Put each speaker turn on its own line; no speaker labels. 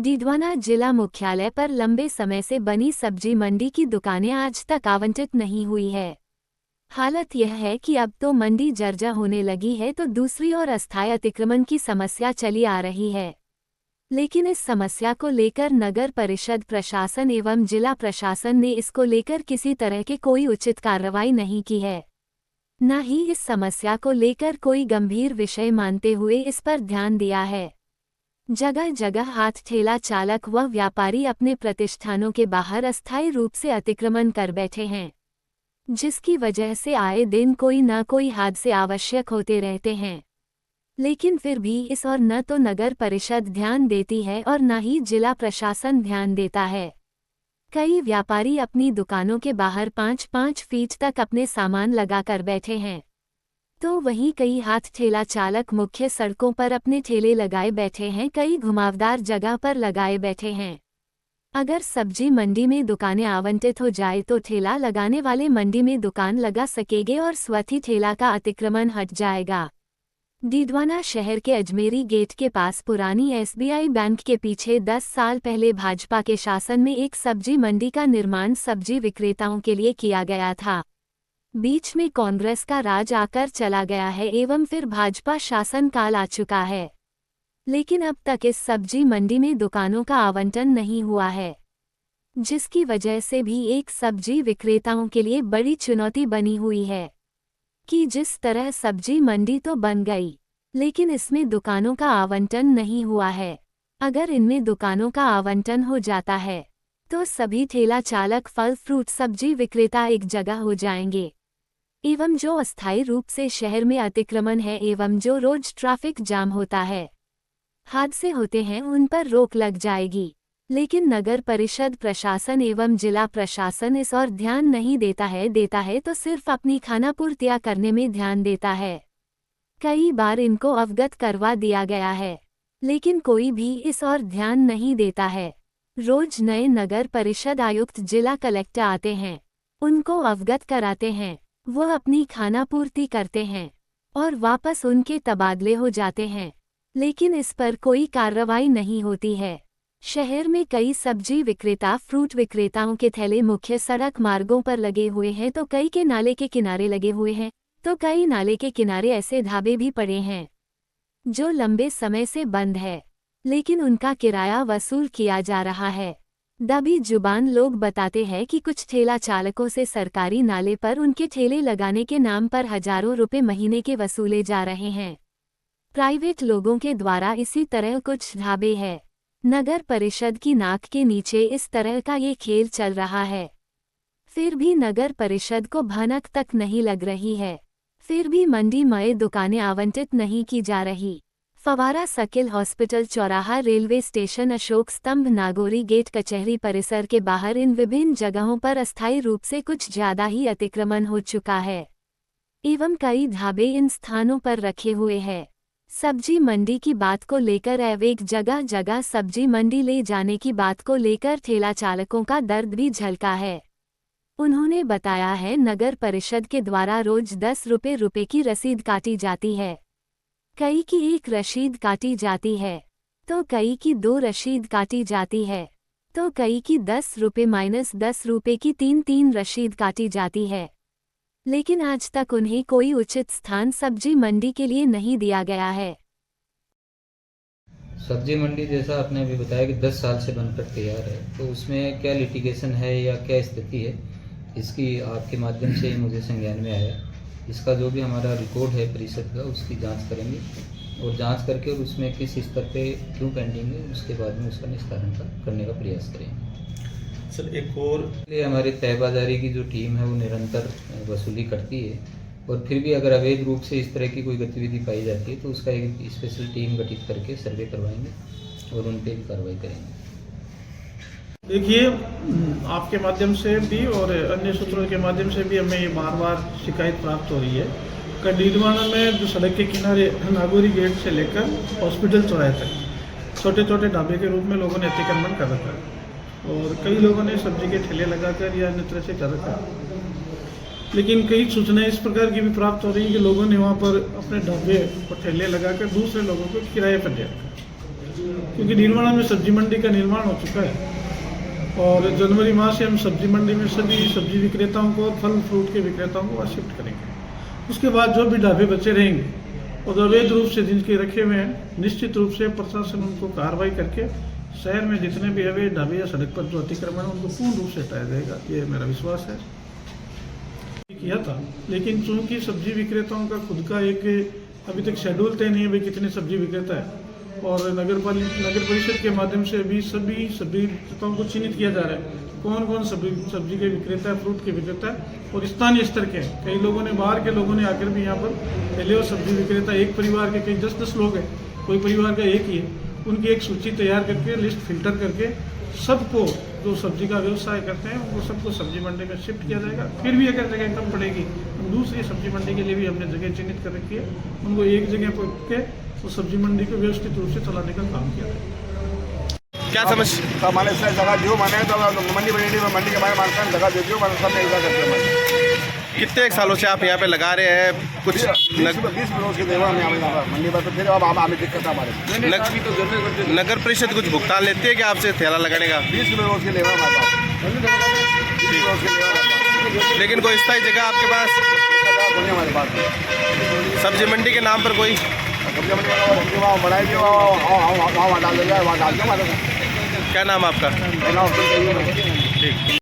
डीडवाना जिला मुख्यालय पर लंबे समय से बनी सब्जी मंडी की दुकानें आज तक आवंटित नहीं हुई है। हालत यह है कि अब तो मंडी जर्जर होने लगी है तो दूसरी ओर अस्थायी अतिक्रमण की समस्या चली आ रही है। लेकिन इस समस्या को लेकर नगर परिषद प्रशासन एवं जिला प्रशासन ने इसको लेकर किसी तरह के कोई उचित कार्रवाई नहीं की है, न ही इस समस्या को लेकर कोई गंभीर विषय मानते हुए इस पर ध्यान दिया है। जगह जगह हाथ ठेला चालक व व्यापारी अपने प्रतिष्ठानों के बाहर अस्थायी रूप से अतिक्रमण कर बैठे हैं, जिसकी वजह से आए दिन कोई न कोई हादसे आवश्यक होते रहते हैं। लेकिन फिर भी इस और न तो नगर परिषद ध्यान देती है और न ही जिला प्रशासन ध्यान देता है। कई व्यापारी अपनी दुकानों के बाहर 5-5 फीट तक अपने सामान लगाकर बैठे हैं, तो वहीं कई हाथ ठेला चालक मुख्य सड़कों पर अपने ठेले लगाए बैठे हैं, कई घुमावदार जगह पर लगाए बैठे हैं। अगर सब्जी मंडी में दुकानें आवंटित हो जाए तो ठेला लगाने वाले मंडी में दुकान लगा सकेंगे और स्वतः ठेला का अतिक्रमण हट जाएगा। डीडवाना शहर के अजमेरी गेट के पास पुरानी SBI बैंक के पीछे 10 साल पहले भाजपा के शासन में एक सब्जी मंडी का निर्माण सब्जी विक्रेताओं के लिए किया गया था। बीच में कांग्रेस का राज आकर चला गया है एवं फिर भाजपा शासन काल आ चुका है, लेकिन अब तक इस सब्जी मंडी में दुकानों का आवंटन नहीं हुआ है, जिसकी वजह से भी एक सब्जी विक्रेताओं के लिए बड़ी चुनौती बनी हुई है कि जिस तरह सब्जी मंडी तो बन गई, लेकिन इसमें दुकानों का आवंटन नहीं हुआ है। अगर इनमें दुकानों का आवंटन हो जाता है तो सभी ठेला चालक फल फ्रूट सब्जी विक्रेता एक जगह हो जाएंगे, एवं जो अस्थायी रूप से शहर में अतिक्रमण है एवं जो रोज ट्रैफिक जाम होता है, हादसे होते हैं, उन पर रोक लग जाएगी। लेकिन नगर परिषद प्रशासन एवं जिला प्रशासन इस और ध्यान नहीं देता है तो सिर्फ अपनी खानापूर्तियां करने में ध्यान देता है। कई बार इनको अवगत करवा दिया गया है, लेकिन कोई भी इस और ध्यान नहीं देता है। रोज नए नगर परिषद आयुक्त जिला कलेक्टर आते हैं, उनको अवगत कराते हैं, वह अपनी खानापूर्ति करते हैं और वापस उनके तबादले हो जाते हैं, लेकिन इस पर कोई कार्रवाई नहीं होती है। शहर में कई सब्जी विक्रेता फ्रूट विक्रेताओं के थैले मुख्य सड़क मार्गों पर लगे हुए हैं, तो कई के नाले के किनारे लगे हुए हैं, तो कई नाले के किनारे ऐसे ढाबे भी पड़े हैं जो लंबे समय से बंद है, लेकिन उनका किराया वसूल किया जा रहा है। दबी जुबान लोग बताते हैं कि कुछ ठेला चालकों से सरकारी नाले पर उनके ठेले लगाने के नाम पर हजारों रुपए महीने के वसूले जा रहे हैं। प्राइवेट लोगों के द्वारा इसी तरह कुछ ढाबे हैं। नगर परिषद की नाक के नीचे इस तरह का ये खेल चल रहा है, फिर भी नगर परिषद को भनक तक नहीं लग रही है, फिर भी मंडी में दुकानें आवंटित नहीं की जा रही। फवारा सकिल हॉस्पिटल चौराहा रेलवे स्टेशन अशोक स्तंभ नागौरी गेट कचहरी परिसर के बाहर इन विभिन्न जगहों पर अस्थायी रूप से कुछ ज्यादा ही अतिक्रमण हो चुका है, एवं कई ढाबे इन स्थानों पर रखे हुए हैं। सब्जी मंडी की बात को लेकर एक जगह जगह सब्जी मंडी ले जाने की बात को लेकर ठेला चालकों का दर्द भी झलका है। उन्होंने बताया है नगर परिषद के द्वारा रोज 10 रुपए की रसीद काटी जाती है, कई की एक रसीद काटी जाती है, तो कई की 2 रसीद काटी जाती है, तो कई की 10 रुपए - 10 रुपए की 3 रसीद काटी जाती है, लेकिन आज तक उन्हें कोई उचित स्थान सब्जी मंडी के लिए नहीं दिया गया है।
सब्जी मंडी जैसा आपने अभी बताया कि 10 साल से बनकर तैयार है, तो उसमें क्या लिटिगेशन है या क्या स्थिति है, इसकी आपके माध्यम से मुझे संज्ञान में आया। इसका जो भी हमारा रिकॉर्ड है परिषद का, उसकी जांच करेंगे और जांच करके और उसमें किस स्तर पे क्यों पेंडिंग है, उसके बाद में उसका निस्तारण करने का प्रयास करेंगे।
सर एक और
हमारे तय बाजारी की जो टीम है वो निरंतर वसूली करती है, और फिर भी अगर अवैध रूप से इस तरह की कोई गतिविधि पाई जाती है तो उसका एक स्पेशल टीम गठित करके सर्वे करवाएंगे और उन पर भी कार्रवाई करेंगे।
देखिए, आपके माध्यम से भी और अन्य सूत्रों के माध्यम से भी हमें ये बार शिकायत प्राप्त हो रही है कि डीडवाना में जो सड़क के किनारे नागौरी गेट से लेकर हॉस्पिटल चौराहे तक छोटे छोटे ढाबे के रूप में लोगों ने अतिक्रमण कर रखा है और कई लोगों ने सब्जी के ठेले लगाकर या अन्य तरह से कर रखा है। लेकिन कई सूचनाएं इस प्रकार की भी प्राप्त हो रही हैं कि लोगों ने वहाँ पर अपने ढाबे और ठेले लगाकर दूसरे लोगों को किराए पर दे रखा। क्योंकि निर्माण में सब्जी मंडी का निर्माण हो चुका है और जनवरी माह से हम सब्जी मंडी में सभी सब्जी विक्रेताओं को और फल फ्रूट के विक्रेताओं को शिफ्ट करेंगे। उसके बाद जो भी ढाबे बचे रहेंगे और अवैध रूप से जिनके रखे हुए हैं, निश्चित रूप से प्रशासन उनको कार्रवाई करके शहर में जितने भी अवैध ढाबे या सड़क पर जो अतिक्रमण है उनको पूर्ण रूप से हटाया जाएगा, ये मेरा विश्वास है। किया था, लेकिन चूंकि सब्जी विक्रेताओं का खुद का एक अभी तक शेड्यूल तय नहीं है भाई कितने सब्जी विक्रेता है, और नगर परिषद के माध्यम से अभी सभी विक्रेताओं को चिन्हित किया जा रहा है कौन कौन सब्जी के विक्रेता है, फ्रूट के विक्रेता है और स्थानीय स्तर के। कई लोगों ने, बाहर के लोगों ने आकर भी यहाँ पर पहले वो सब्जी विक्रेता एक परिवार के कई 10-10 लोग हैं, कोई परिवार का एक ही है, उनकी एक सूची तैयार करके लिस्ट फिल्टर करके सबको जो सब्जी का व्यवसाय करते हैं वो सबको सब्जी मंडी में शिफ्ट किया जाएगा। फिर भी अगर जगह कम पड़ेगी हम दूसरी सब्जी मंडी के लिए भी हमने जगह चिन्हित कर रखी है, उनको एक जगह पर के तो सब्जी मंडी को व्यवस्थित रूप से चलाने का काम किया जाएगा।
क्या समस्या
हमारे से जगह जो माने तो मंडी मंडी के बारे में जगह दे दियो सब ऐसा करते हैं।
कितने सालों से आप यहाँ पे लगा रहे हैं? कुछ
20 रोज के देवा हमें मंडी पर, तो फिर अब हमें दिक्कत है हमारे।
नगर परिषद कुछ भुगतान लेती है कि आपसे ठेला लगाने का?
20 रोज के लेवा
लेकिन कोई स्थायी जगह आपके पास?
हमारे पास
सब्जी मंडी के नाम पर कोई
सब्जी मंडी वहाँ बनाई दी, वहाँ डाल देगा, वहाँ डाल दो।
क्या नाम आपका?
ठीक।